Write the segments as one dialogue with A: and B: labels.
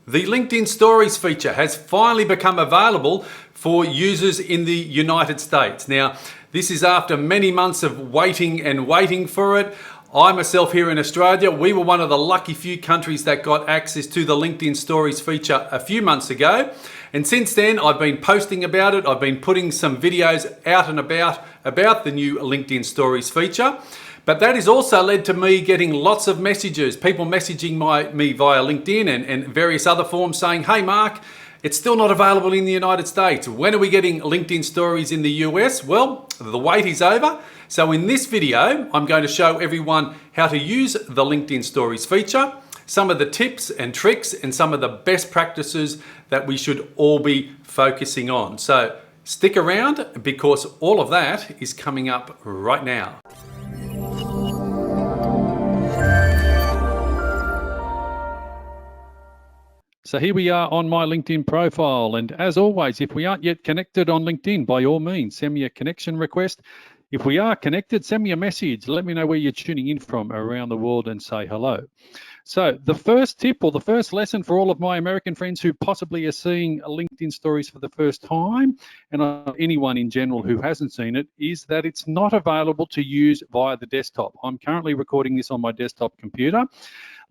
A: The LinkedIn Stories feature has finally become available for users in the United States. Now, this is after many months of waiting for it. I myself here in Australia, we were one of the lucky few countries that got access to the LinkedIn Stories feature a few months ago. And since then, I've been posting about it. I've been putting some videos out and about the new LinkedIn Stories feature. But that has also led to me getting lots of messages, people messaging me via LinkedIn and various other forms saying, hey Mark, it's still not available in the United States. When are we getting LinkedIn Stories in the US? Well, the wait is over. So in this video, I'm going to show everyone how to use the LinkedIn Stories feature, some of the tips and tricks and some of the best practices that we should all be focusing on. So stick around because all of that is coming up right now.
B: So here we are on my LinkedIn profile. And as always, if we aren't yet connected on LinkedIn, by all means, send me a connection request. If we are connected, send me a message. Let me know where you're tuning in from around the world and say hello. So the first tip or the first lesson for all of my American friends who possibly are seeing LinkedIn Stories for the first time, and anyone in general who hasn't seen it, is that it's not available to use via the desktop. I'm currently recording this on my desktop computer.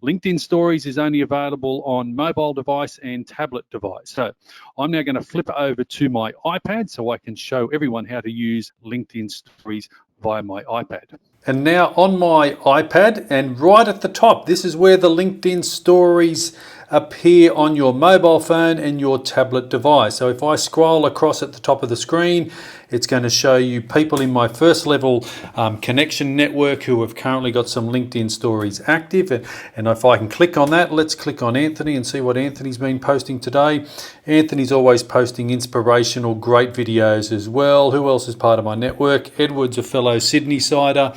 B: LinkedIn Stories is only available on mobile device and tablet device. So I'm now going to flip over to my iPad so I can show everyone how to use LinkedIn Stories via my iPad.
A: And now on my iPad, and right at the top, this is where the LinkedIn Stories appear on your mobile phone and your tablet device. So if I scroll across at the top of the screen, it's going to show you people in my first level connection network who have currently got some LinkedIn Stories active. And if I can click on that, let's click on Anthony and see what Anthony's been posting today. Anthony's always posting inspirational, great videos as well. Who else is part of my network? Edward's a fellow Sydney-sider.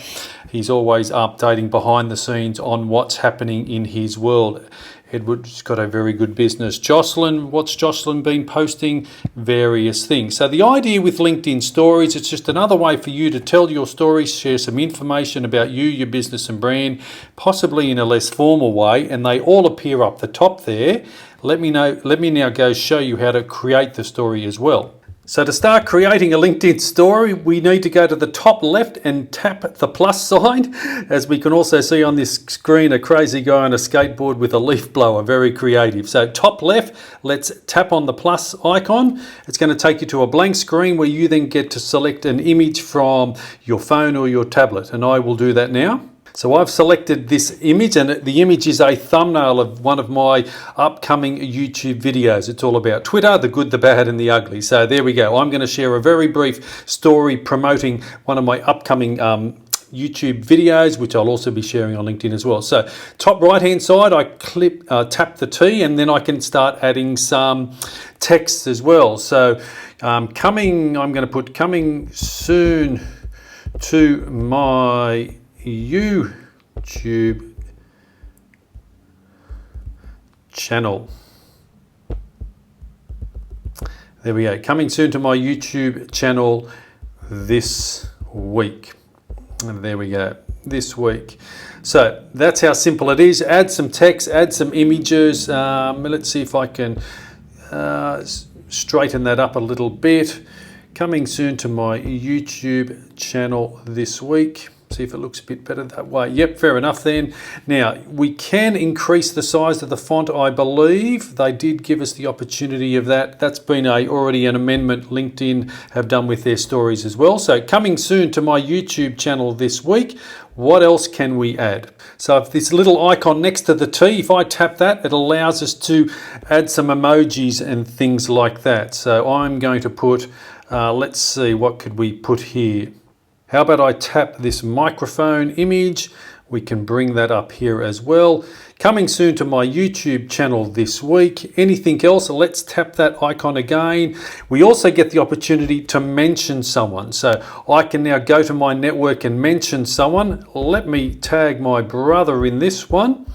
A: He's always updating behind the scenes on what's happening in his world. Edward's got a very good business. Jocelyn, what's Jocelyn been posting? Various things. So the idea with LinkedIn Stories, it's just another way for you to tell your stories, share some information about you, your business and brand, possibly in a less formal way, and they all appear up the top there. Let me now go show you how to create the story as well. So to start creating a LinkedIn story, we need to go to the top left and tap the plus sign. As we can also see on this screen, a crazy guy on a skateboard with a leaf blower, very creative. So top left, let's tap on the plus icon. It's going to take you to a blank screen where you then get to select an image from your phone or your tablet. And I will do that now. So I've selected this image, and the image is a thumbnail of one of my upcoming YouTube videos. It's all about Twitter, the good, the bad and the ugly. So there we go. I'm going to share a very brief story promoting one of my upcoming YouTube videos, which I'll also be sharing on LinkedIn as well. So top right hand side, I tap the T, and then I can start adding some text as well. So I'm going to put coming soon to my YouTube channel. There we go. Coming soon to my YouTube channel this week. And there we go. This week. So that's how simple it is. Add some text, add some images. Let's see if I can straighten that up a little bit. Coming soon to my YouTube channel this week. See if it looks a bit better that way. Yep, fair enough then. Now, we can increase the size of the font, I believe. They did give us the opportunity of that. That's been already an amendment LinkedIn have done with their stories as well. So coming soon to my YouTube channel this week. What else can we add? So if this little icon next to the T, if I tap that, it allows us to add some emojis and things like that. So I'm going to put, let's see, what could we put here? How about I tap this microphone image? We can bring that up here as well. Coming soon to my YouTube channel this week. Anything else? Let's tap that icon again. We also get the opportunity to mention someone. So I can now go to my network and mention someone. Let me tag my brother in this one.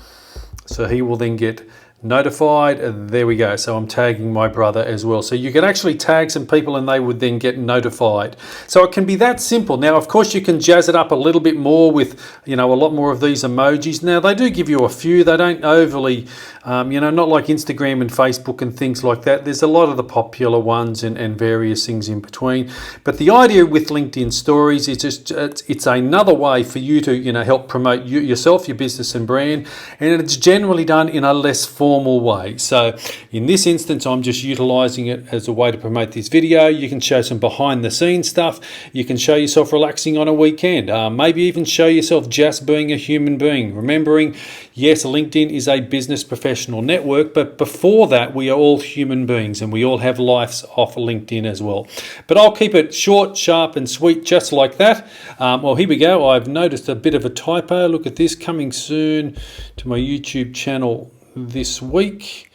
A: So he will then get notified. There we go. So I'm tagging my brother as well. So you can actually tag some people and they would then get notified. So it can be that simple. Now, of course, you can jazz it up a little bit more with, a lot more of these emojis. Now, they do give you a few. They don't overly Not like Instagram and Facebook and things like that. There's a lot of the popular ones and various things in between. But the idea with LinkedIn Stories is just it's another way for you to help promote yourself, your business and brand, and it's generally done in a less formal way. So in this instance, I'm just utilizing it as a way to promote this video. You can show some behind the scenes stuff. You can show yourself relaxing on a weekend. Maybe even show yourself just being a human being. Remembering, yes, LinkedIn is a business professional network, but before that, we are all human beings and we all have lives off LinkedIn as well. But I'll keep it short, sharp and sweet, just like that. Well, here we go. I've noticed a bit of a typo. Look at this, coming soon to my YouTube channel this week.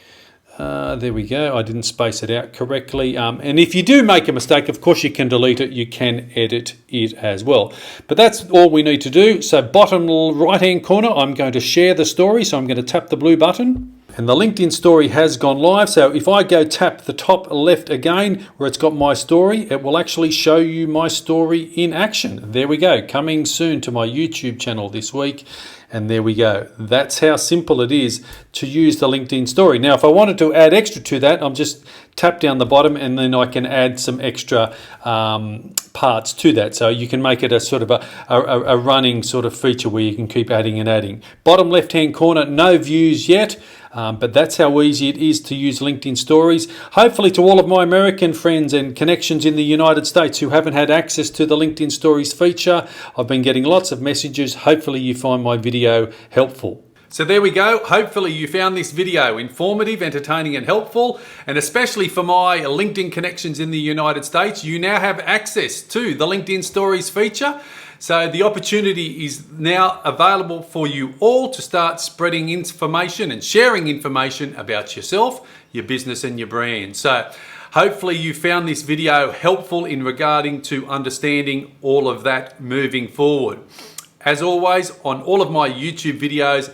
A: There we go. I didn't space it out correctly. And if you do make a mistake, of course, you can delete it. You can edit it as well. But that's all we need to do. So bottom right-hand corner, I'm going to share the story. So I'm going to tap the blue button. And the LinkedIn story has gone live. So if I go tap the top left again, where it's got my story, it will actually show you my story in action. There we go. Coming soon to my YouTube channel this week. And there we go. That's how simple it is to use the LinkedIn story. Now, if I wanted to add extra to that, I'm just tap down the bottom and then I can add some extra parts to that. So you can make it a sort of a running sort of feature where you can keep adding and adding. Bottom left-hand corner, no views yet. But that's how easy it is to use LinkedIn Stories. Hopefully to all of my American friends and connections in the United States who haven't had access to the LinkedIn Stories feature, I've been getting lots of messages. Hopefully you find my video helpful. So there we go. Hopefully you found this video informative, entertaining and helpful. And especially for my LinkedIn connections in the United States, you now have access to the LinkedIn Stories feature. So the opportunity is now available for you all to start spreading information and sharing information about yourself, your business and your brand. So hopefully you found this video helpful in regarding to understanding all of that moving forward. As always, on all of my YouTube videos,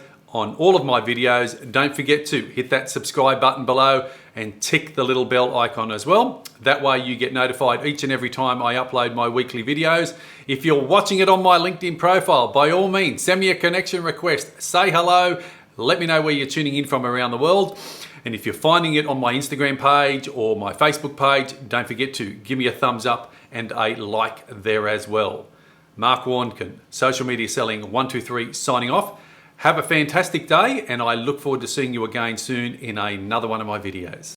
A: don't forget to hit that subscribe button below and tick the little bell icon as well. That way you get notified each and every time I upload my weekly videos. If you're watching it on my LinkedIn profile, by all means, send me a connection request. Say hello. Let me know where you're tuning in from around the world. And if you're finding it on my Instagram page or my Facebook page, don't forget to give me a thumbs up and a like there as well. Mark Warnken, Social Media Selling 123, signing off. Have a fantastic day, and I look forward to seeing you again soon in another one of my videos.